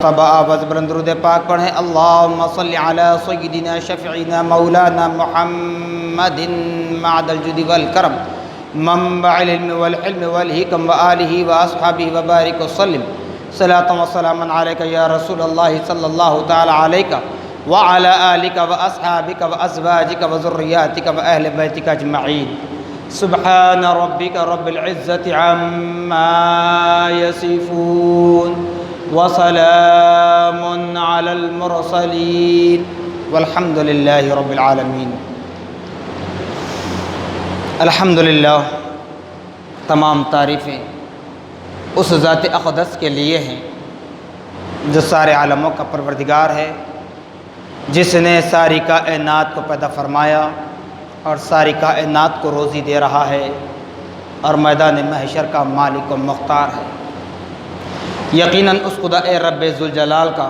طبع آواز بلند درود پاک پڑھیں۔ اللہم صلی علی سیدنا شفیعنا مولانا محمد معد الجود والکرم منبع العلم والحلم والحکم وآلہ واصحابہ وبارک وسلم صلاۃ وسلام علیک یا رسول اللہ صلی اللہ تعالی علیک وعلی آلک واصحابک وازواجک وذریاتک واہل بیتک اجمعین۔ سبحان ربک رب العزة عما یصفون وسلام علی المرسلین والحمد للہ رب العالمین۔ الحمدللہ، تمام تعریفیں اس ذات اقدس کے لیے ہیں جو سارے عالموں کا پروردگار ہے، جس نے ساری کائنات کو پیدا فرمایا اور ساری کائنات کو روزی دے رہا ہے اور میدان محشر کا مالک و مختار ہے۔ یقیناً اس خدا رب ذوالجلال کا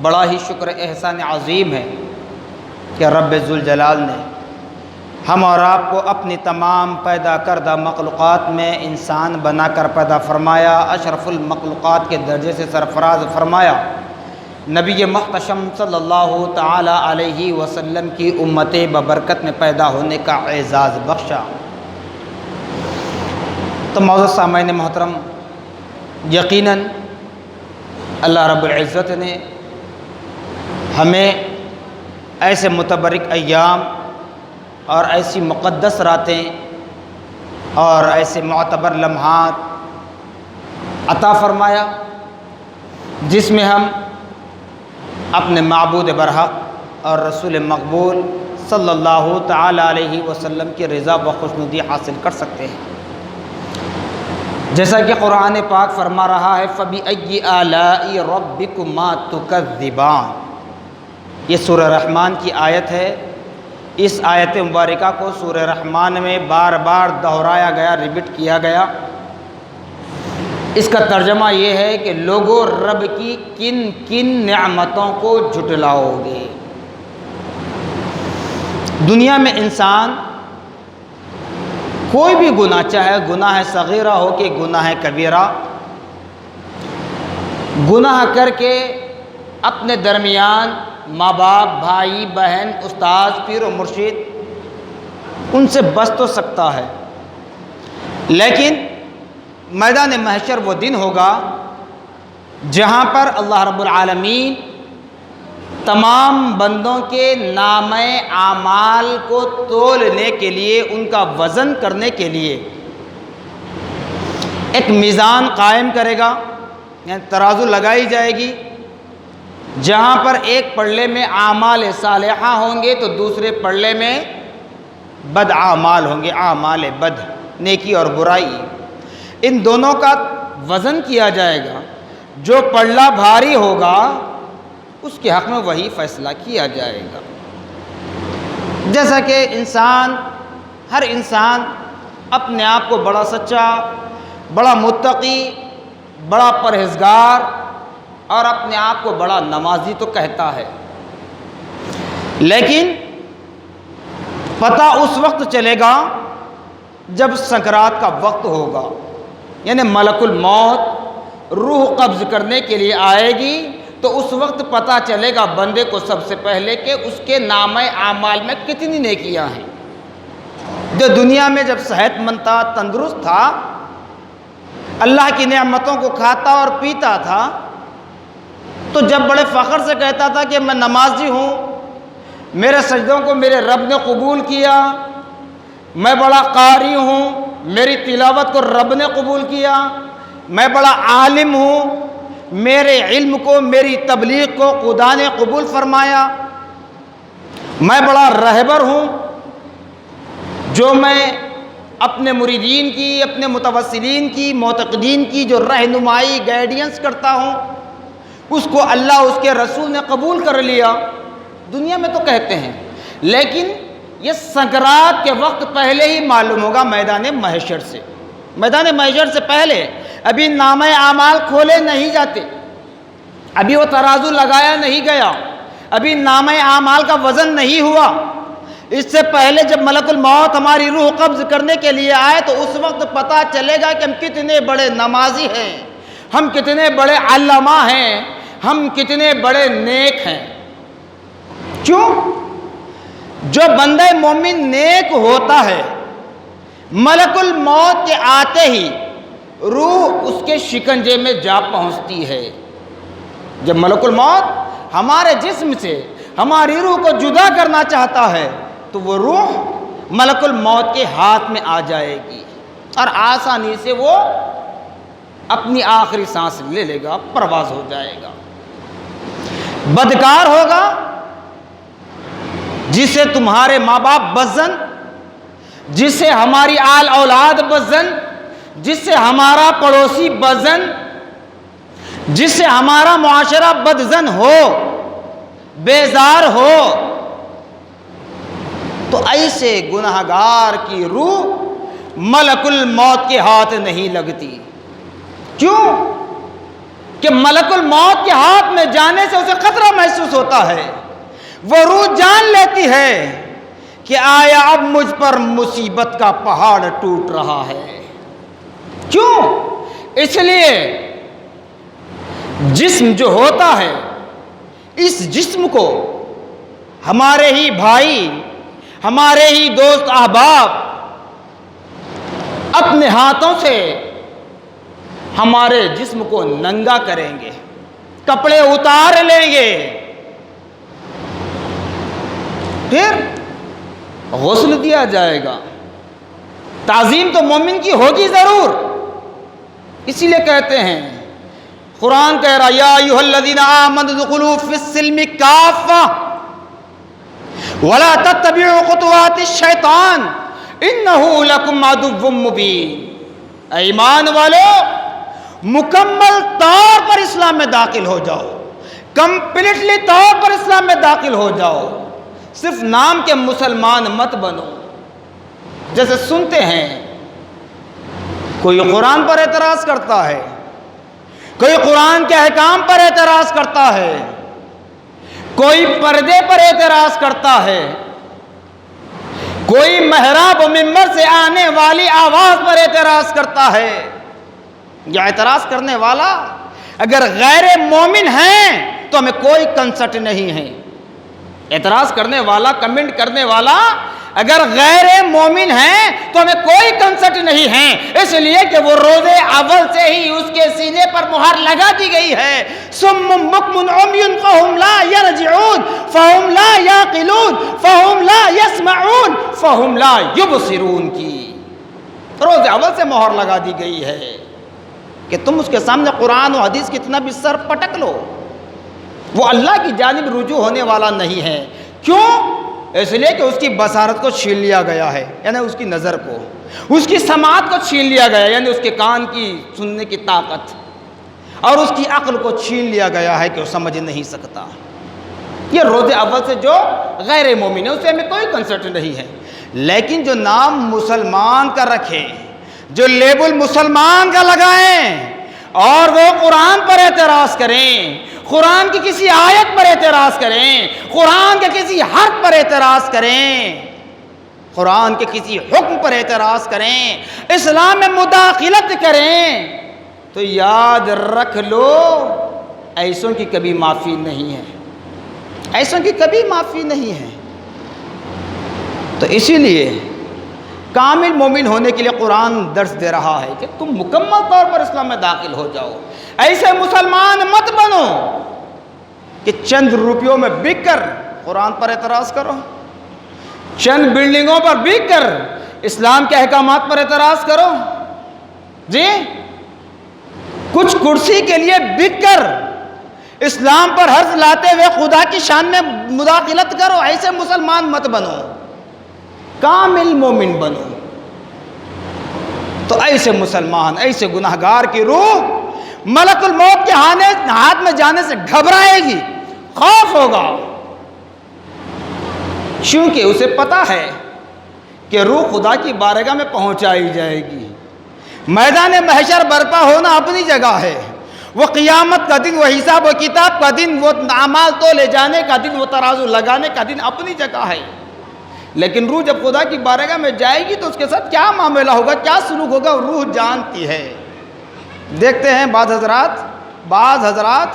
بڑا ہی شکر احسان عظیم ہے کہ رب ذوالجلال نے ہم اور آپ کو اپنی تمام پیدا کردہ مخلوقات میں انسان بنا کر پیدا فرمایا، اشرف المخلوقات کے درجے سے سرفراز فرمایا، نبی محتشم صلی اللہ تعالی علیہ وسلم کی امت ببرکت میں پیدا ہونے کا اعزاز بخشا۔ تو معزز سامعین محترم، یقیناً اللہ رب العزت نے ہمیں ایسے متبرک ایام اور ایسی مقدس راتیں اور ایسے معتبر لمحات عطا فرمایا جس میں ہم اپنے معبود برحق اور رسول مقبول صلی اللہ تعالی علیہ وسلم کی رضا و خوشنودی حاصل کر سکتے ہیں۔ جیسا کہ قرآن پاک فرما رہا ہے فَبِأَيِّ آلَاءِ رَبِّكُمَا تُكَذِّبَانِ، یہ سورہ رحمان کی آیت ہے۔ اس آیت مبارکہ کو سورہ رحمان میں بار بار دہرایا گیا، ریپیٹ کیا گیا۔ اس کا ترجمہ یہ ہے کہ لوگوں رب کی کن کن نعمتوں کو جھٹلاؤ گے۔ دنیا میں انسان کوئی بھی گناہ، چاہے گناہ صغیرہ ہو کہ گناہ کبیرہ، گناہ کر کے اپنے درمیان ماں باپ، بھائی بہن، استاد، پیر و مرشد، ان سے بچ تو سکتا ہے، لیکن میدان محشر وہ دن ہوگا جہاں پر اللہ رب العالمین تمام بندوں کے نامہ اعمال کو تولنے کے لیے، ان کا وزن کرنے کے لیے ایک میزان قائم کرے گا، یعنی ترازو لگائی جائے گی، جہاں پر ایک پلڑے میں اعمال صالحہ ہوں گے تو دوسرے پلڑے میں بد اعمال ہوں گے، اعمال بد، نیکی اور برائی۔ ان دونوں کا وزن کیا جائے گا، جو پلڑا بھاری ہوگا اس کے حق میں وہی فیصلہ کیا جائے گا۔ جیسا کہ ہر انسان اپنے آپ کو بڑا سچا، بڑا متقی، بڑا پرہیزگار اور اپنے آپ کو بڑا نمازی تو کہتا ہے، لیکن پتہ اس وقت چلے گا جب سکرات کا وقت ہوگا، یعنی ملک الموت روح قبض کرنے کے لیے آئے گی، تو اس وقت پتہ چلے گا بندے کو سب سے پہلے کہ اس کے نامہ اعمال میں کتنی نیکیاں ہیں۔ جو دنیا میں جب صحت مند تھا، تندرست تھا، اللہ کی نعمتوں کو کھاتا اور پیتا تھا، تو جب بڑے فخر سے کہتا تھا کہ میں نمازی ہوں، میرے سجدوں کو میرے رب نے قبول کیا، میں بڑا قاری ہوں، میری تلاوت کو رب نے قبول کیا، میں بڑا عالم ہوں، میرے علم کو، میری تبلیغ کو خدا نے قبول فرمایا، میں بڑا رہبر ہوں، جو میں اپنے مریدین کی، اپنے متوسلین کی، معتقدین کی جو رہنمائی، گائیڈنس کرتا ہوں، اس کو اللہ، اس کے رسول نے قبول کر لیا۔ دنیا میں تو کہتے ہیں، لیکن یہ سکرات کے وقت پہلے ہی معلوم ہوگا میدان محشر سے۔ میدان محشر سے پہلے ابھی نامہ اعمال کھولے نہیں جاتے، ابھی وہ ترازو لگایا نہیں گیا، ابھی نامہ اعمال کا وزن نہیں ہوا۔ اس سے پہلے جب ملک الموت ہماری روح قبض کرنے کے لیے آئے تو اس وقت پتہ چلے گا کہ ہم کتنے بڑے نمازی ہیں، ہم کتنے بڑے علامہ ہیں، ہم کتنے بڑے نیک ہیں۔ کیوں؟ جو بندہ مومن نیک ہوتا ہے، ملک الموت کے آتے ہی روح اس کے شکنجے میں جا پہنچتی ہے۔ جب ملک الموت ہمارے جسم سے ہماری روح کو جدا کرنا چاہتا ہے تو وہ روح ملک الموت کے ہاتھ میں آ جائے گی اور آسانی سے وہ اپنی آخری سانس لے لے گا، پرواز ہو جائے گا۔ بدکار ہوگا جسے تمہارے ماں باپ بزن، جسے ہماری آل اولاد بزن، جس سے ہمارا پڑوسی بدزن، جس سے ہمارا معاشرہ بدزن ہو، بیزار ہو، تو ایسے گناہگار کی روح ملک الموت کے ہاتھ نہیں لگتی۔ کیوں؟ کہ ملک الموت کے ہاتھ میں جانے سے اسے خطرہ محسوس ہوتا ہے۔ وہ روح جان لیتی ہے کہ آیا اب مجھ پر مصیبت کا پہاڑ ٹوٹ رہا ہے۔ کیوں؟ اس لیے جسم جو ہوتا ہے، اس جسم کو ہمارے ہی بھائی، ہمارے ہی دوست احباب اپنے ہاتھوں سے ہمارے جسم کو ننگا کریں گے، کپڑے اتار لیں گے، پھر غسل دیا جائے گا۔ تعظیم تو مومن کی ہوگی ضرور، اسی لیے کہتے ہیں، قرآن کہہ رہا یا ایھا الذین آمنوا ادخلوا فی السلم کافہ ولا تتبعوا خطوات الشیطان انہ لکم عدو مبین۔ اے ایمان والو، مکمل طور پر اسلام میں داخل ہو جاؤ، کمپلیٹلی طور پر اسلام میں داخل ہو جاؤ، صرف نام کے مسلمان مت بنو۔ جیسے سنتے ہیں کوئی قرآن پر اعتراض کرتا ہے، کوئی قرآن کے احکام پر اعتراض کرتا ہے، کوئی پردے پر اعتراض کرتا ہے، کوئی محراب و منبر سے آنے والی آواز پر اعتراض کرتا ہے۔ یہ اعتراض کرنے والا اگر غیر مومن ہیں تو ہمیں کوئی کنسرٹ نہیں ہے۔ اعتراض کرنے والا، کمنٹ کرنے والا اگر غیر مومن ہیں تو ہمیں کوئی کنسرٹ نہیں ہے، اس لیے کہ وہ روز اول سے ہی اس کے سینے پر مہر لگا دی گئی ہے، صم بکم عمی فہم لا یرجعون فہم لا یعقلون فہم لا یسمعون فہم لا یبصرون کی روز اول سے مہر لگا دی گئی ہے کہ تم اس کے سامنے قرآن و حدیث کتنا بھی سر پٹک لو، وہ اللہ کی جانب رجوع ہونے والا نہیں ہے۔ کیوں؟ اس لیے کہ اس کی بصارت کو چھین لیا گیا ہے، یعنی اس کی نظر کو، اس کی سماعت کو چھین لیا گیا ہے، یعنی اس کے کان کی سننے کی طاقت، اور اس کی عقل کو چھین لیا گیا ہے کہ وہ سمجھ نہیں سکتا۔ یہ روز اول سے جو غیر مومن ہے اسے ہمیں کوئی کنسرٹ نہیں ہے، لیکن جو نام مسلمان کا رکھیں، جو لیبل مسلمان کا لگائیں اور وہ قرآن پر اعتراض کریں، قرآن کی کسی آیت پر اعتراض کریں، قرآن کے کسی حرف پر اعتراض کریں، قرآن کے کسی حکم پر اعتراض کریں، اسلام میں مداخلت کریں، تو یاد رکھ لو ایسوں کی کبھی معافی نہیں ہے، ایسوں کی کبھی معافی نہیں ہے۔ تو اسی لیے کامل مومن ہونے کے لیے قرآن درس دے رہا ہے کہ تم مکمل طور پر اسلام میں داخل ہو جاؤ۔ ایسے مسلمان مت بنو کہ چند روپیوں میں بک کر قرآن پر اعتراض کرو، چند بلڈنگوں پر بک کر اسلام کے احکامات پر اعتراض کرو، جی کچھ کرسی کے لیے بک کر اسلام پر حرف لاتے ہوئے خدا کی شان میں مداخلت کرو۔ ایسے مسلمان مت بنو، کامل مومن بنو۔ تو ایسے مسلمان، ایسے گناہگار کی روح ملک الموت کے ہاتھ میں جانے سے گھبرائے گی، خوف ہوگا، چونکہ اسے پتا ہے کہ روح خدا کی بارگاہ میں پہنچائی جائے گی۔ میدان محشر برپا ہونا اپنی جگہ ہے، وہ قیامت کا دن، وہ حساب و کتاب کا دن، وہ اعمال تو لے جانے کا دن، وہ ترازو لگانے کا دن اپنی جگہ ہے، لیکن روح جب خدا کی بارگاہ میں جائے گی تو اس کے ساتھ کیا معاملہ ہوگا، کیا سلوک ہوگا، روح جانتی ہے۔ دیکھتے ہیں بعض حضرات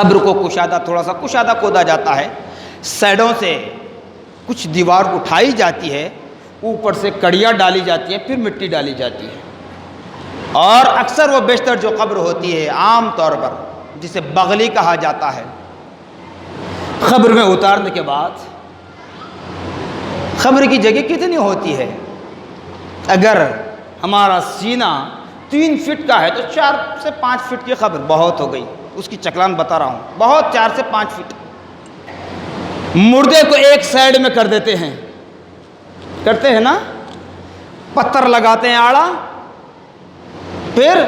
قبر کو کشادہ، تھوڑا سا کشادہ کھودا جاتا ہے، سائڈوں سے کچھ دیوار اٹھائی جاتی ہے، اوپر سے کڑیاں ڈالی جاتی ہیں، پھر مٹی ڈالی جاتی ہے، اور اکثر و بیشتر جو قبر ہوتی ہے عام طور پر جسے بغلی کہا جاتا ہے، قبر میں اتارنے کے بعد قبر کی جگہ کتنی ہوتی ہے؟ اگر ہمارا سینہ 3 فٹ کا ہے تو 4 سے 5 فٹ کی قبر بہت ہو گئی، اس کی چکلان بتا رہا ہوں، بہت 4 سے 5 فٹ۔ مردے کو ایک سائڈ میں کر دیتے ہیں، کرتے ہیں نا، پتھر لگاتے ہیں آڑا، پھر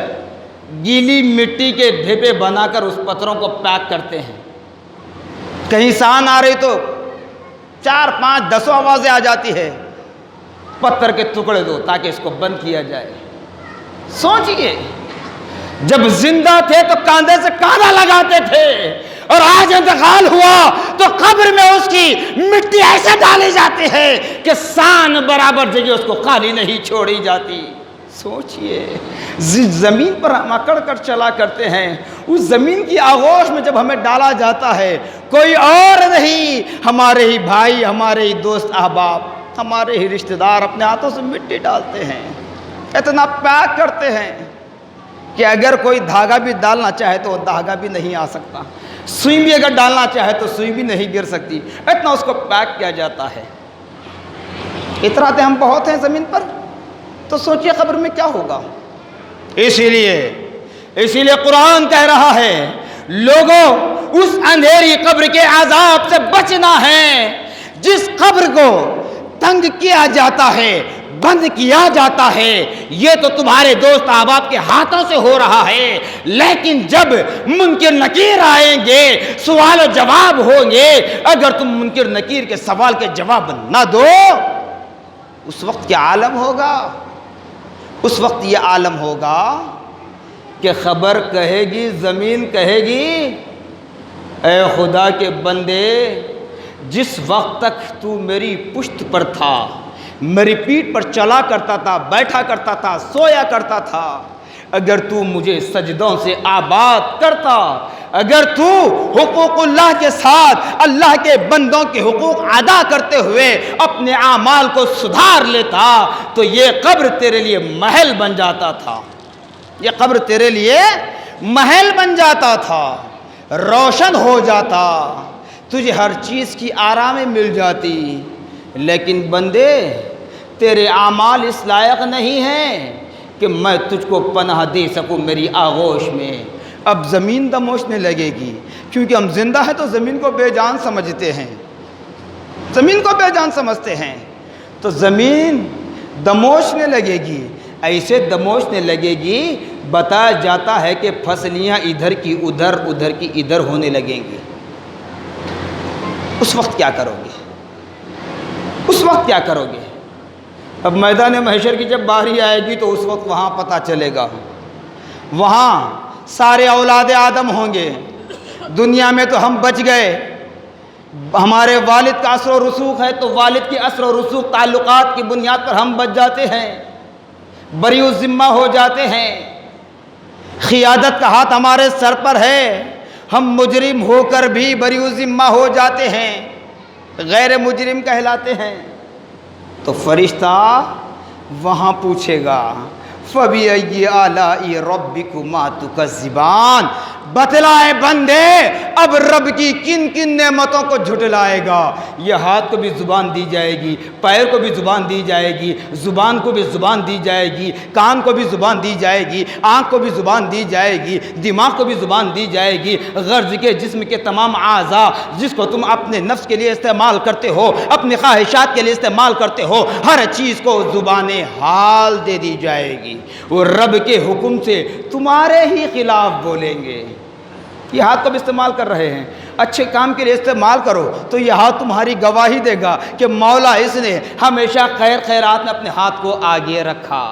گیلی مٹی کے ڈھیپے بنا کر اس پتھروں کو پیک کرتے ہیں۔ کہیں سان آ رہی تو 4 5 10 آوازیں آ جاتی ہے، پتھر کے ٹکڑے دو تاکہ اس کو بند کیا جائے۔ سوچئے جب زندہ تھے تو کاندھے سے کاندھا لگاتے تھے، اور آج انتقال ہوا تو قبر میں اس کی مٹی ایسے ڈالی جاتی ہے کہ سان برابر جگہ اس کو خالی نہیں چھوڑی جاتی۔ سوچئے زمین پر ہم اکڑ کر چلا کرتے ہیں، اس زمین کی آغوش میں جب ہمیں ڈالا جاتا ہے، کوئی اور نہیں، ہمارے ہی بھائی، ہمارے ہی دوست احباب، ہمارے ہی رشتہ دار اپنے ہاتھوں سے مٹی ڈالتے ہیں، اتنا پیک کرتے ہیں کہ اگر کوئی دھاگا بھی ڈالنا چاہے تو وہ دھاگا بھی نہیں آ سکتا، سوئی بھی اگر ڈالنا چاہے تو سوئی بھی نہیں گر سکتی، اتنا اس کو پیک کیا جاتا ہے۔ اتراتے ہم بہت ہیں زمین پر، تو سوچئے قبر میں کیا ہوگا۔ اسی لیے قرآن کہہ رہا ہے لوگوں اس اندھیری قبر کے عذاب سے بچنا ہے۔ جس قبر کو تنگ کیا جاتا ہے، بند کیا جاتا ہے، یہ تو تمہارے دوست احباب کے ہاتھوں سے ہو رہا ہے، لیکن جب منکر نکیر آئیں گے، سوال و جواب ہوں گے، اگر تم منکر نکیر کے سوال کے جواب نہ دو، اس وقت کیا عالم ہوگا؟ اس وقت یہ عالم ہوگا کہ خبر کہے گی، زمین کہے گی، اے خدا کے بندے، جس وقت تک تو میری پشت پر تھا، میری پیٹھ پر چلا کرتا تھا، بیٹھا کرتا تھا، سویا کرتا تھا، اگر تو مجھے سجدوں سے آباد کرتا، اگر تو حقوق اللہ کے ساتھ اللہ کے بندوں کے حقوق ادا کرتے ہوئے اپنے اعمال کو سدھار لیتا، تو یہ قبر تیرے لیے محل بن جاتا تھا، یہ قبر تیرے لیے محل بن جاتا تھا، روشن ہو جاتا، تجھے ہر چیز کی آرامیں مل جاتی۔ لیکن بندے، تیرے اعمال اس لائق نہیں ہیں کہ میں تجھ کو پناہ دے سکوں میری آغوش میں۔ اب زمین دموشنے لگے گی، کیونکہ ہم زندہ ہیں تو زمین کو بے جان سمجھتے ہیں، زمین کو بے جان سمجھتے ہیں، تو زمین دموشنے لگے گی، ایسے دموشنے لگے گی، بتایا جاتا ہے کہ فصلیاں ادھر کی ادھر، ادھر کی ادھر ہونے لگیں گی۔ اس وقت کیا کرو گے؟ اس وقت کیا کرو گے؟ اب میدان محشر کی جب باری آئے گی تو اس وقت وہاں پتہ چلے گا، وہاں سارے اولاد آدم ہوں گے۔ دنیا میں تو ہم بچ گئے، ہمارے والد کا اثر و رسوخ ہے تو والد کے اثر و رسوخ تعلقات کی بنیاد پر ہم بچ جاتے ہیں، بری الذمہ ہو جاتے ہیں، قیادت کا ہاتھ ہمارے سر پر ہے، ہم مجرم ہو کر بھی بری الذمہ ہو جاتے ہیں، غیر مجرم کہلاتے ہیں۔ تو فرشتہ وہاں پوچھے گا فَبِأَيِّ آلَاءِ رَبِّكُمَا تُكَذِّبَانِ، بتلائے بندے اب رب کی کن کن نعمتوں کو جھٹلائے گا۔ یہ ہاتھ کو بھی زبان دی جائے گی، پیر کو بھی زبان دی جائے گی، زبان کو بھی زبان دی جائے گی، کان کو بھی زبان دی جائے گی، آنکھ کو بھی زبان دی جائے گی، دماغ کو بھی زبان دی جائے گی، غرض کے جسم کے تمام اعضاء جس کو تم اپنے نفس کے لیے استعمال کرتے ہو، اپنی خواہشات کے لیے استعمال کرتے ہو، ہر چیز کو زبان حال دے دی جائے گی، وہ رب کے حکم سے تمہارے ہی خلاف بولیں گے۔ یہ ہاتھ کو بھی استعمال کر رہے ہیں، اچھے کام کے لیے استعمال کرو تو یہ ہاتھ تمہاری گواہی دے گا کہ مولا اس نے ہمیشہ خیر خیرات میں اپنے ہاتھ کو آگے رکھا۔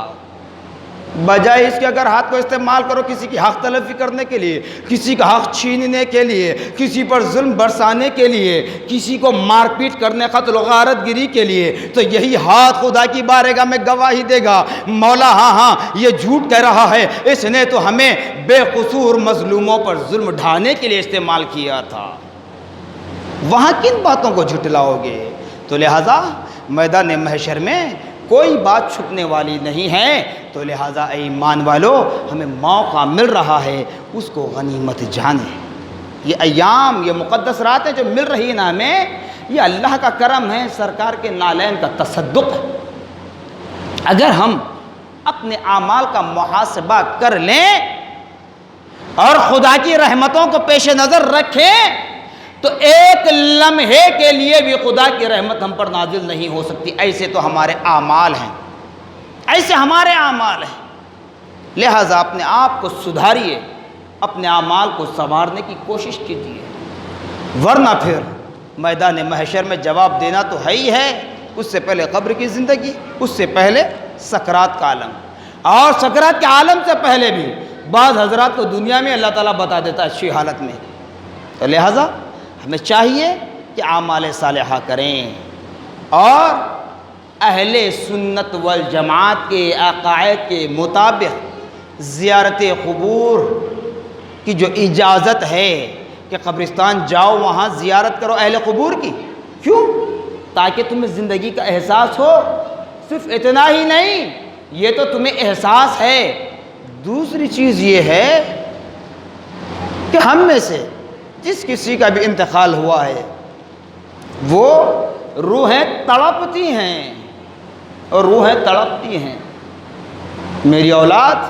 بجائے اس کے اگر ہاتھ کو استعمال کرو کسی کی حق تلفی کرنے کے لیے، کسی کا حق چھیننے کے لیے، کسی پر ظلم برسانے کے لیے، کسی کو مار پیٹ کرنے، قتل و غارت گری کے لیے، تو یہی ہاتھ خدا کی بارگاہ میں گواہی دے گا، مولا ہاں یہ جھوٹ کہہ رہا ہے، اس نے تو ہمیں بے قصور مظلوموں پر ظلم ڈھانے کے لیے استعمال کیا تھا۔ وہاں کن باتوں کو جھٹلاؤ گے؟ تو لہٰذا میدان محشر میں کوئی بات چھپنے والی نہیں ہے، تو لہٰذا اے ایمان والو ہمیں موقع مل رہا ہے، اس کو غنیمت جانیں۔ یہ ایام، یہ مقدس راتیں جو مل رہی ہیں نا ہمیں، یہ اللہ کا کرم ہے، سرکار کے نالین کا تصدق ہے۔ اگر ہم اپنے اعمال کا محاسبہ کر لیں اور خدا کی رحمتوں کو پیش نظر رکھیں تو ایک لمحے کے لیے بھی خدا کی رحمت ہم پر نازل نہیں ہو سکتی۔ ایسے تو ہمارے اعمال ہیں، ایسے ہمارے اعمال ہیں۔ لہٰذا اپنے آپ کو سدھاریے، اپنے اعمال کو سنوارنے کی کوشش کیجیے، ورنہ پھر میدان محشر میں جواب دینا تو ہے ہی ہے۔ اس سے پہلے قبر کی زندگی، اس سے پہلے سکرات کا عالم، اور سکرات کے عالم سے پہلے بھی بعض حضرات کو دنیا میں اللہ تعالیٰ بتا دیتا ہے اچھی حالت میں۔ تو لہٰذا ہمیں چاہیے کہ اعمال صالحہ کریں اور اہل سنت والجماعت کے عقائد کے مطابق زیارت قبور کی جو اجازت ہے کہ قبرستان جاؤ، وہاں زیارت کرو اہل قبور کی، کیوں؟ تاکہ تمہیں زندگی کا احساس ہو۔ صرف اتنا ہی نہیں، یہ تو تمہیں احساس ہے، دوسری چیز یہ ہے کہ ہم میں سے جس کسی کا بھی انتقال ہوا ہے وہ روحیں تڑپتی ہیں، اور روحیں تڑپتی ہیں، میری اولاد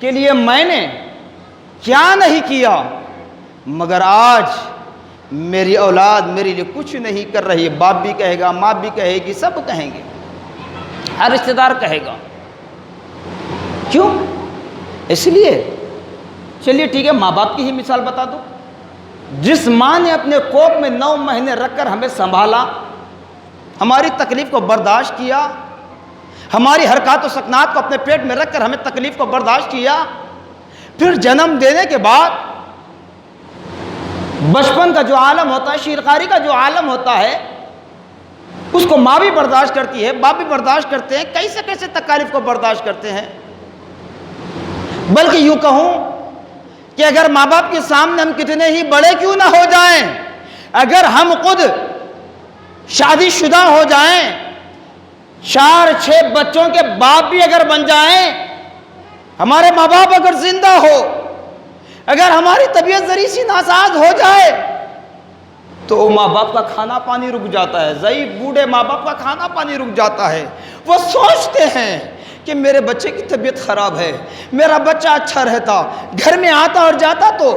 کے لیے میں نے کیا نہیں کیا، مگر آج میری اولاد میرے لیے کچھ نہیں کر رہی ہے۔ باپ بھی کہے گا، ماں بھی کہے گی، سب کہیں گے، ہر رشتہ دار کہے گا۔ کیوں؟ اس لیے چلیے ٹھیک ہے، ماں باپ کی ہی مثال بتا دو۔ جس ماں نے اپنے کوکھ میں 9 مہینے رکھ کر ہمیں سنبھالا، ہماری تکلیف کو برداشت کیا، ہماری حرکات و سکنات کو اپنے پیٹ میں رکھ کر ہمیں تکلیف کو برداشت کیا، پھر جنم دینے کے بعد بچپن کا جو عالم ہوتا ہے، شیرخواری کا جو عالم ہوتا ہے، اس کو ماں بھی برداشت کرتی ہے، باپ بھی برداشت کرتے ہیں، کیسے کیسے تکالیف کو برداشت کرتے ہیں۔ بلکہ یوں کہوں کہ اگر ماں باپ کے سامنے ہم کتنے ہی بڑے کیوں نہ ہو جائیں، اگر ہم خود شادی شدہ ہو جائیں، 4-6 بچوں کے باپ بھی اگر بن جائیں، ہمارے ماں باپ اگر زندہ ہو، اگر ہماری طبیعت ذرا سی ناساز ہو جائے تو ماں باپ کا کھانا پانی رک جاتا ہے، ضعیف بوڑھے ماں باپ کا کھانا پانی رک جاتا ہے۔ وہ سوچتے ہیں کہ میرے بچے کی طبیعت خراب ہے، میرا بچہ اچھا رہتا، گھر میں آتا اور جاتا تو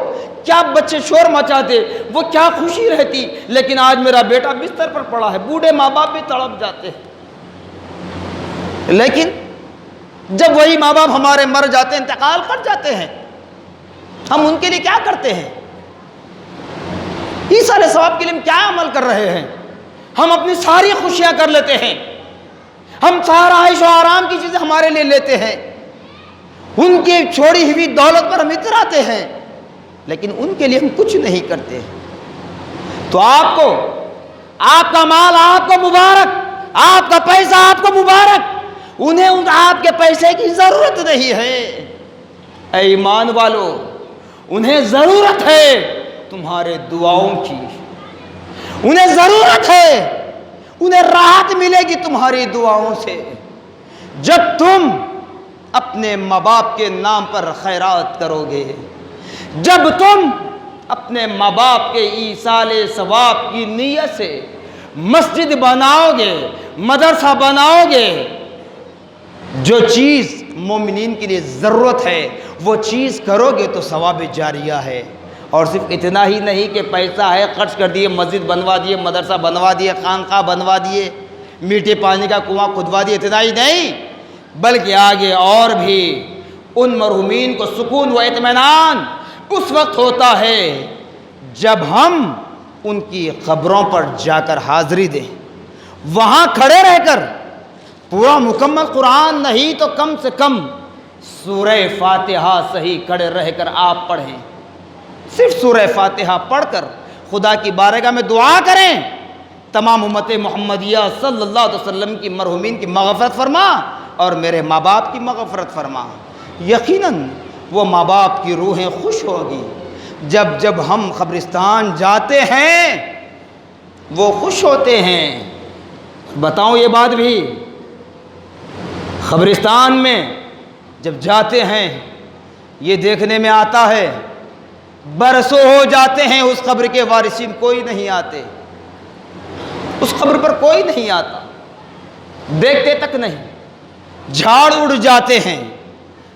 کیا بچے شور مچاتے، وہ کیا خوشی رہتی، لیکن آج میرا بیٹا بستر پر پڑا ہے۔ بوڑھے ماں باپ بھی تڑپ جاتے ہیں۔ لیکن جب وہی ماں باپ ہمارے مر جاتے ہیں، انتقال کر جاتے ہیں، ہم ان کے لیے کیا کرتے ہیں؟ عیسیٰ علیہ السلام کے لیے ہم کیا عمل کر رہے ہیں؟ ہم اپنی ساری خوشیاں کر لیتے ہیں، ہم سارا عیش و آرام کی چیزیں ہمارے لیے لیتے ہیں، ان کی چھوڑی ہوئی دولت پر ہم اتراتے ہیں، لیکن ان کے لیے ہم کچھ نہیں کرتے۔ تو آپ کو، آپ کا مال آپ کو مبارک، آپ کا پیسہ آپ کو مبارک، انہیں آپ کے پیسے کی ضرورت نہیں ہے۔ اے ایمان والو، انہیں ضرورت ہے تمہارے دعاؤں کی، انہیں ضرورت ہے، انہیں راحت ملے گی تمہاری دعاؤں سے جب تم اپنے ماں باپ کے نام پر خیرات کرو گے، جب تم اپنے ماں باپ کے ایصال ثواب کی نیت سے مسجد بناؤ گے، مدرسہ بناؤ گے۔ جو چیز مومنین کے لیے ضرورت ہے وہ چیز کرو گے تو ثواب جاریہ ہے۔ اور صرف اتنا ہی نہیں کہ پیسہ ہے خرچ کر دیے، مسجد بنوا دیے، مدرسہ بنوا دیے، خانقاہ بنوا دیے، میٹھے پانی کا کنواں کھدوا دیے، اتنا ہی نہیں بلکہ آگے اور بھی ان مرحومین کو سکون و اطمینان اس وقت ہوتا ہے جب ہم ان کی قبروں پر جا کر حاضری دیں، وہاں کھڑے رہ کر پورا مکمل قرآن نہیں تو کم سے کم سورہ فاتحہ صحیح کھڑے رہ کر آپ پڑھیں، صرف سورہ فاتحہ پڑھ کر خدا کی بارگاہ میں دعا کریں، تمام امت محمدیہ صلی اللہ علیہ وسلم کی مرحومین کی مغفرت فرما اور میرے ماں باپ کی مغفرت فرما۔ یقیناً وہ ماں باپ کی روحیں خوش ہوگی، جب ہم قبرستان جاتے ہیں وہ خوش ہوتے ہیں۔ بتاؤں یہ بات بھی، قبرستان میں جب جاتے ہیں یہ دیکھنے میں آتا ہے برسوں ہو جاتے ہیں اس قبر کے وارثین کوئی نہیں آتے، اس قبر پر کوئی نہیں آتا، دیکھتے تک نہیں، جھاڑ اڑ جاتے ہیں،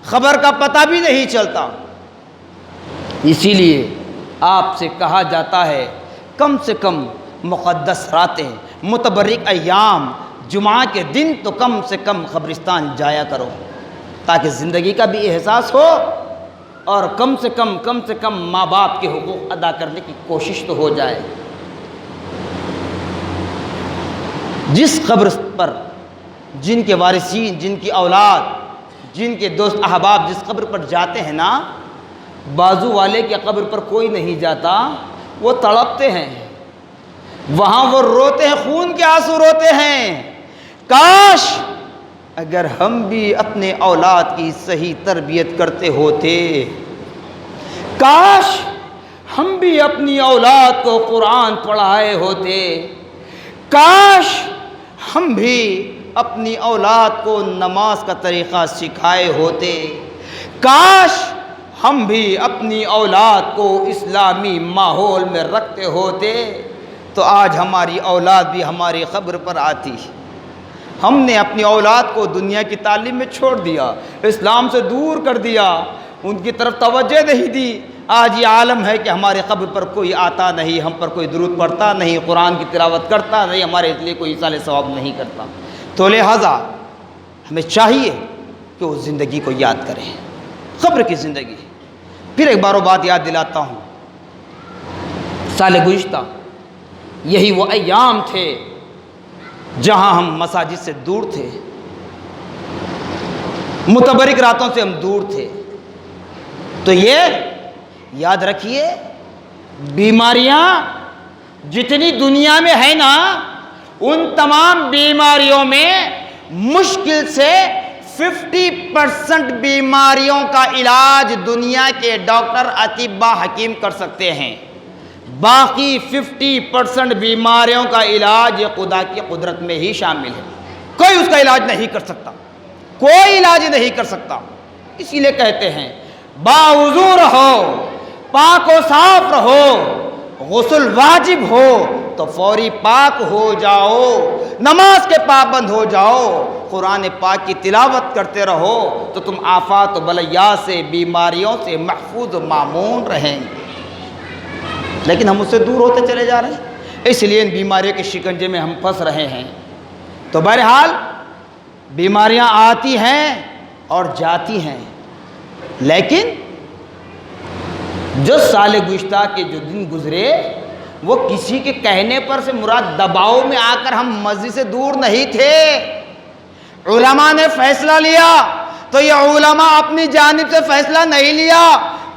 خبر کا پتہ بھی نہیں چلتا۔ اسی لیے آپ سے کہا جاتا ہے کم سے کم مقدس راتیں، متبرک ایام، جمعہ کے دن تو کم سے کم قبرستان جایا کرو، تاکہ زندگی کا بھی احساس ہو اور کم سے کم ماں باپ کے حقوق ادا کرنے کی کوشش تو ہو جائے۔ جس قبر پر جن کے وارثین، جن کی اولاد، جن کے دوست احباب جس قبر پر جاتے ہیں نا، بازو والے کے قبر پر کوئی نہیں جاتا، وہ تڑپتے ہیں، وہاں وہ روتے ہیں، خون کے آنسو روتے ہیں، کاش اگر ہم بھی اپنے اولاد کی صحیح تربیت کرتے ہوتے، کاش ہم بھی اپنی اولاد کو قرآن پڑھائے ہوتے، کاش ہم بھی اپنی اولاد کو نماز کا طریقہ سکھائے ہوتے، کاش ہم بھی اپنی اولاد کو اسلامی ماحول میں رکھتے ہوتے، تو آج ہماری اولاد بھی ہماری قبر پر آتی۔ ہم نے اپنی اولاد کو دنیا کی تعلیم میں چھوڑ دیا، اسلام سے دور کر دیا، ان کی طرف توجہ نہیں دی۔ آج یہ عالم ہے کہ ہمارے قبر پر کوئی آتا نہیں، ہم پر کوئی درود پڑھتا نہیں، قرآن کی تلاوت کرتا نہیں، ہمارے لیے کوئی ایصال ثواب نہیں کرتا۔ تو لہٰذا ہمیں چاہیے کہ وہ زندگی کو یاد کریں، قبر کی زندگی۔ پھر ایک بار وہ بات یاد دلاتا ہوں، سال گزشتہ یہی وہ ایام تھے جہاں ہم مساجد سے دور تھے، متبرک راتوں سے ہم دور تھے۔ تو یہ یاد رکھیے، بیماریاں جتنی دنیا میں ہے نا، ان تمام بیماریوں میں مشکل سے 50% بیماریوں کا علاج دنیا کے ڈاکٹر، اطباء، حکیم کر سکتے ہیں، باقی 50% بیماریوں کا علاج خدا کی قدرت میں ہی شامل ہے، کوئی اس کا علاج نہیں کر سکتا، کوئی علاج نہیں کر سکتا۔ اسی لیے کہتے ہیں باوضو رہو، پاک و صاف رہو، غسل واجب ہو تو فوری پاک ہو جاؤ، نماز کے پابند ہو جاؤ، قرآن پاک کی تلاوت کرتے رہو تو تم آفات و بلیات سے، بیماریوں سے محفوظ و مامون رہیں۔ لیکن ہم اس سے دور ہوتے چلے جا رہے ہیں، اس لیے ان بیماریوں کے شکنجے میں ہم پھنس رہے ہیں۔ تو بہرحال بیماریاں آتی ہیں اور جاتی ہیں، لیکن جو سال گزشتہ کے جو دن گزرے وہ کسی کے کہنے پر سے مراد دباؤ میں آ کر ہم مسجد سے دور نہیں تھے، علماء نے فیصلہ لیا تو یہ علماء اپنی جانب سے فیصلہ نہیں لیا،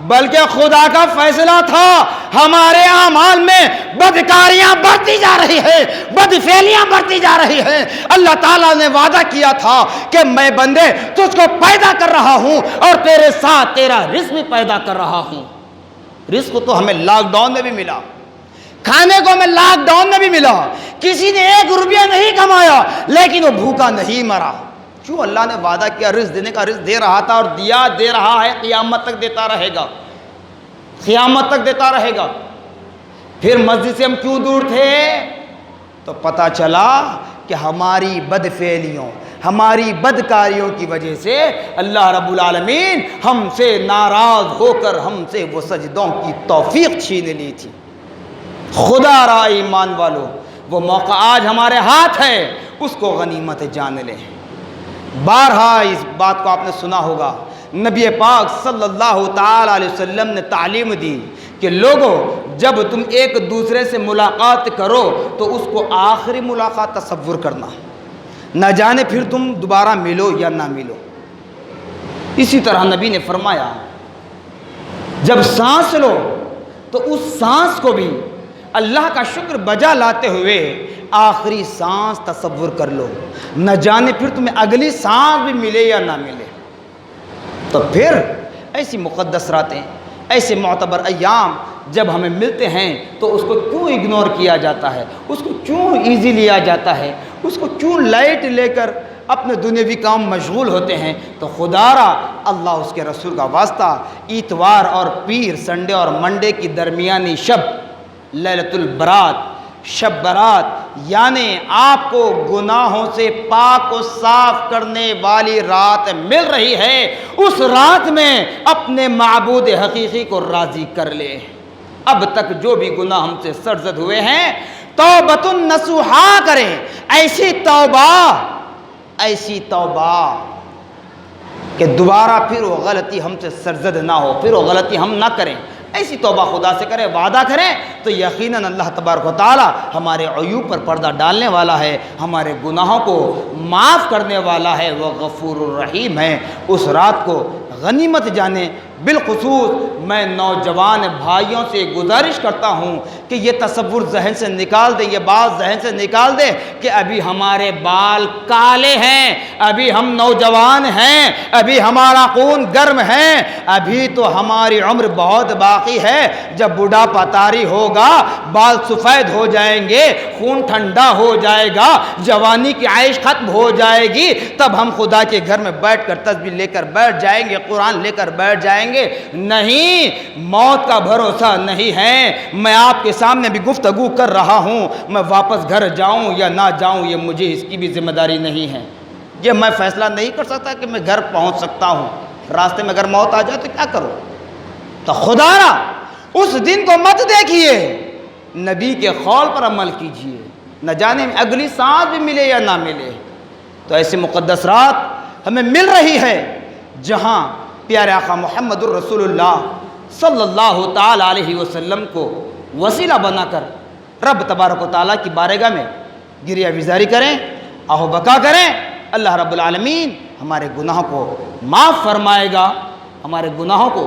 بلکہ خدا کا فیصلہ تھا۔ ہمارے اعمال میں بدکاریاں بڑھتی جا رہی ہیں، بدفعلیاں بڑھتی جا رہی ہیں۔ اللہ تعالیٰ نے وعدہ کیا تھا کہ میں بندے تجھ کو پیدا کر رہا ہوں اور تیرے ساتھ تیرا رزق بھی پیدا کر رہا ہوں۔ رزق تو ہمیں لاک ڈاؤن میں بھی ملا، کھانے کو ہمیں لاک ڈاؤن میں بھی ملا، کسی نے 1 روپیہ نہیں کمایا لیکن وہ بھوکا نہیں مرا۔ کیوں؟ اللہ نے وعدہ کیا، رزق دینے کا رزق دے رہا تھا اور دیا، دے رہا ہے، قیامت تک دیتا رہے گا، قیامت تک دیتا رہے گا۔ پھر مسجد سے ہم کیوں دور تھے؟ تو پتہ چلا کہ ہماری بدفعلیوں، ہماری بدکاریوں کی وجہ سے اللہ رب العالمین ہم سے ناراض ہو کر ہم سے وہ سجدوں کی توفیق چھین لی تھی۔ خدا را ایمان والو، وہ موقع آج ہمارے ہاتھ ہے، اس کو غنیمت جان لیں۔ بارہا اس بات کو آپ نے سنا ہوگا، نبی پاک صلی اللہ تعالی علیہ وسلم نے تعلیم دی کہ لوگوں جب تم ایک دوسرے سے ملاقات کرو تو اس کو آخری ملاقات تصور کرنا، نہ جانے پھر تم دوبارہ ملو یا نہ ملو۔ اسی طرح نبی نے فرمایا جب سانس لو تو اس سانس کو بھی اللہ کا شکر بجا لاتے ہوئے آخری سانس تصور کر لو، نہ جانے پھر تمہیں اگلی سانس بھی ملے یا نہ ملے۔ تو پھر ایسی مقدس راتیں، ایسے معتبر ایام جب ہمیں ملتے ہیں تو اس کو کیوں اگنور کیا جاتا ہے، اس کو کیوں ایزی لیا جاتا ہے، اس کو کیوں لائٹ لے کر اپنے دنیاوی کام مشغول ہوتے ہیں؟ تو خدا را اللہ اس کے رسول کا واسطہ اتوار اور پیر، سنڈے اور منڈے کی درمیانی شب، لیلۃ البرات، شب برات، یعنی آپ کو گناہوں سے پاک و صاف کرنے والی رات مل رہی ہے، اس رات میں اپنے معبود حقیقی کو راضی کر لے۔ اب تک جو بھی گناہ ہم سے سرزد ہوئے ہیں توبۃ نصوحا کریں، ایسی توبہ کہ دوبارہ پھر وہ غلطی ہم سے سرزد نہ ہو، پھر وہ غلطی ہم نہ کریں۔ ایسی توبہ خدا سے کریں، وعدہ کریں تو یقیناً اللہ تبارک و تعالی ہمارے عیوب پر پردہ ڈالنے والا ہے، ہمارے گناہوں کو معاف کرنے والا ہے، وہ غفور الرحیم ہے۔ اس رات کو غنیمت جانیں۔ بالخصوص میں نوجوان بھائیوں سے گزارش کرتا ہوں کہ یہ تصور ذہن سے نکال دیں، یہ بات ذہن سے نکال دیں کہ ابھی ہمارے بال کالے ہیں، ابھی ہم نوجوان ہیں، ابھی ہمارا خون گرم ہے، ابھی تو ہماری عمر بہت باقی ہے۔ جب بڑھاپا طاری ہوگا، بال سفید ہو جائیں گے، خون ٹھنڈا ہو جائے گا، جوانی کی عائش ختم ہو جائے گی، تب ہم خدا کے گھر میں بیٹھ کر تسبیح لے کر بیٹھ جائیں گے، قرآن لے کر بیٹھ جائیں گے۔ نہیں، موت کا بھروسہ نہیں ہے۔ میں آپ کے سامنے بھی گفتگو کر رہا ہوں، میں واپس گھر جاؤں یا نہ جاؤں یہ مجھے اس کی بھی ذمہ داری نہیں ہے۔ یہ میں فیصلہ نہیں کر سکتا کہ میں گھر پہنچ سکتا ہوں، راستے میں اگر موت آ جائے تو کیا کروں؟ تو خدا را اس دن کو مت دیکھیے، نبی کے قول پر عمل کیجئے، نہ جانے میں اگلی سانس بھی ملے یا نہ ملے۔ تو ایسی مقدس رات ہمیں مل رہی ہے جہاں پیارے آقا محمد الرسول اللہ صلی اللہ تعالی علیہ وسلم کو وسیلہ بنا کر رب تبارک و تعالیٰ کی بارگاہ میں گریہ بیزاری کریں، آہ و بکا کریں۔ اللہ رب العالمین ہمارے گناہوں کو معاف فرمائے گا، ہمارے گناہوں کو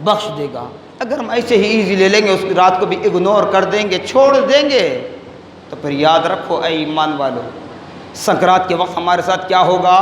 بخش دے گا۔ اگر ہم ایسے ہی ایزی لے لیں گے، اس رات کو بھی اگنور کر دیں گے، چھوڑ دیں گے، تو پھر یاد رکھو اے ایمان والو، سکرات کے وقت ہمارے ساتھ کیا ہوگا،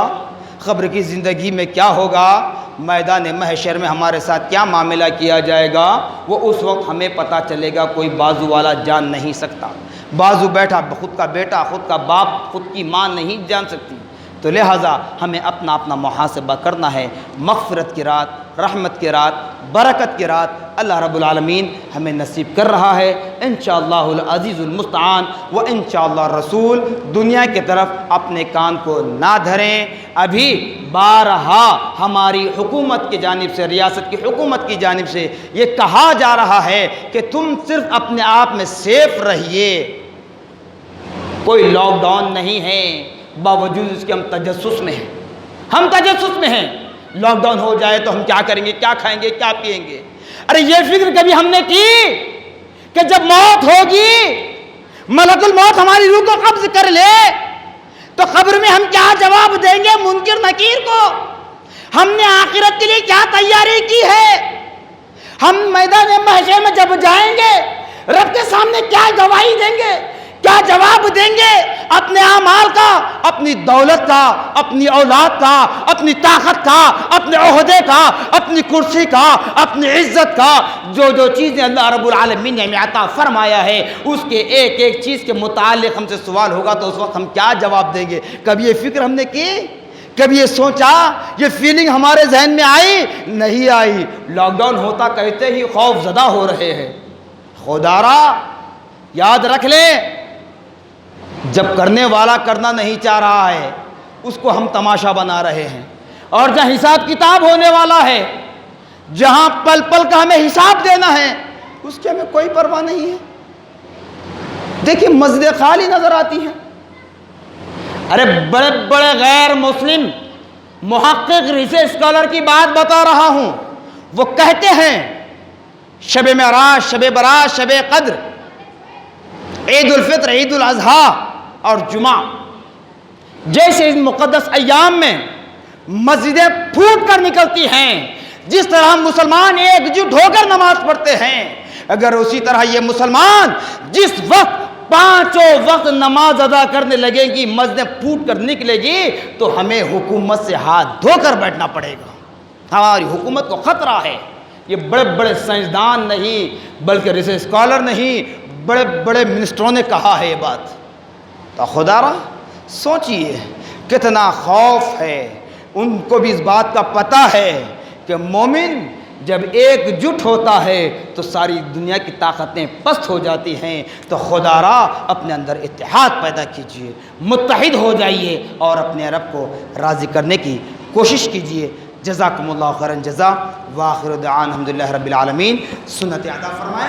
قبر کی زندگی میں کیا ہوگا، میدان محشر میں ہمارے ساتھ کیا معاملہ کیا جائے گا، وہ اس وقت ہمیں پتہ چلے گا۔ کوئی بازو والا جان نہیں سکتا، بازو بیٹھا خود کا بیٹا، خود کا باپ، خود کی ماں نہیں جان سکتی۔ تو لہٰذا ہمیں اپنا محاسبہ کرنا ہے۔ مغفرت کی رات، رحمت کی رات، برکت کی رات اللہ رب العالمین ہمیں نصیب کر رہا ہے انشاءاللہ العزیز المستعان۔ و انشاءاللہ رسول دنیا کی طرف اپنے کان کو نہ دھریں۔ ابھی بارہا ہماری حکومت کی جانب سے، ریاست کی حکومت کی جانب سے یہ کہا جا رہا ہے کہ تم صرف اپنے آپ میں سیف رہیے، کوئی لاک ڈاؤن نہیں ہے، باوجود اس کے ہم تجسس میں ہیں، ہم تجسس میں ہیں۔ لاک ڈاؤن ہو جائے تو ہم کیا کریں گے، کیا کھائیں گے، کیا پیئیں گے؟ ارے یہ فکر کبھی ہم نے کی کہ جب موت ہوگی، ملک الموت ہماری روح کو قبض کر لے تو قبر میں ہم کیا جواب دیں گے منکر نکیر کو؟ ہم نے آخرت کے لیے کیا تیاری کی ہے؟ ہم میدان محشر میں جب جائیں گے رب کے سامنے کیا گواہی دیں گے، کیا جواب دیں گے؟ اپنے اعمال کا، اپنی دولت کا، اپنی اولاد کا، اپنی طاقت کا، اپنے عہدے کا، اپنی کرسی کا، اپنی عزت کا، جو جو چیزیں اللہ رب العالمین نے ہمیں عطا فرمایا ہے اس کے ایک ایک چیز کے متعلق ہم سے سوال ہوگا تو اس وقت ہم کیا جواب دیں گے؟ کبھی یہ فکر ہم نے کی؟ کبھی یہ سوچا؟ یہ فیلنگ ہمارے ذہن میں آئی؟ نہیں آئی۔ لاک ڈاؤن ہوتا کہتے ہی خوف زدہ ہو رہے ہیں۔ خدا را یاد رکھ لے، جب کرنے والا کرنا نہیں چاہ رہا ہے اس کو ہم تماشا بنا رہے ہیں، اور جہاں حساب کتاب ہونے والا ہے، جہاں پل پل کا ہمیں حساب دینا ہے، اس کی ہمیں کوئی پرواہ نہیں ہے۔ دیکھیں مسجدیں خالی نظر آتی ہیں۔ ارے بڑے بڑے غیر مسلم محقق ریسرچ اسکالر کی بات بتا رہا ہوں، وہ کہتے ہیں شب معراج، شب برات، شب قدر، عید الفطر، عید الاضحیٰ اور جمعہ جیسے ان مقدس ایام میں مسجدیں پھوٹ کر نکلتی ہیں، جس طرح ہم مسلمان ایک جٹ ہو کر نماز پڑھتے ہیں، اگر اسی طرح یہ مسلمان جس وقت پانچوں وقت نماز ادا کرنے لگے گی، مسجدیں پھوٹ کر نکلے گی، تو ہمیں حکومت سے ہاتھ دھو کر بیٹھنا پڑے گا۔ ہماری حکومت کو خطرہ ہے۔ یہ بڑے بڑے سائنسدان نہیں بلکہ ریسرچ اسکالر نہیں، بڑے بڑے منسٹروں نے کہا ہے یہ بات۔ تو خدا را سوچئے کتنا خوف ہے، ان کو بھی اس بات کا پتہ ہے کہ مومن جب ایک جٹ ہوتا ہے تو ساری دنیا کی طاقتیں پست ہو جاتی ہیں۔ تو خدا را اپنے اندر اتحاد پیدا کیجئے، متحد ہو جائیے اور اپنے رب کو راضی کرنے کی کوشش کیجئے۔ جزاکم اللہ خیرا جزا، وآخر دعوانا الحمدللہ رب العالمین۔ سنت ادا فرمائیں۔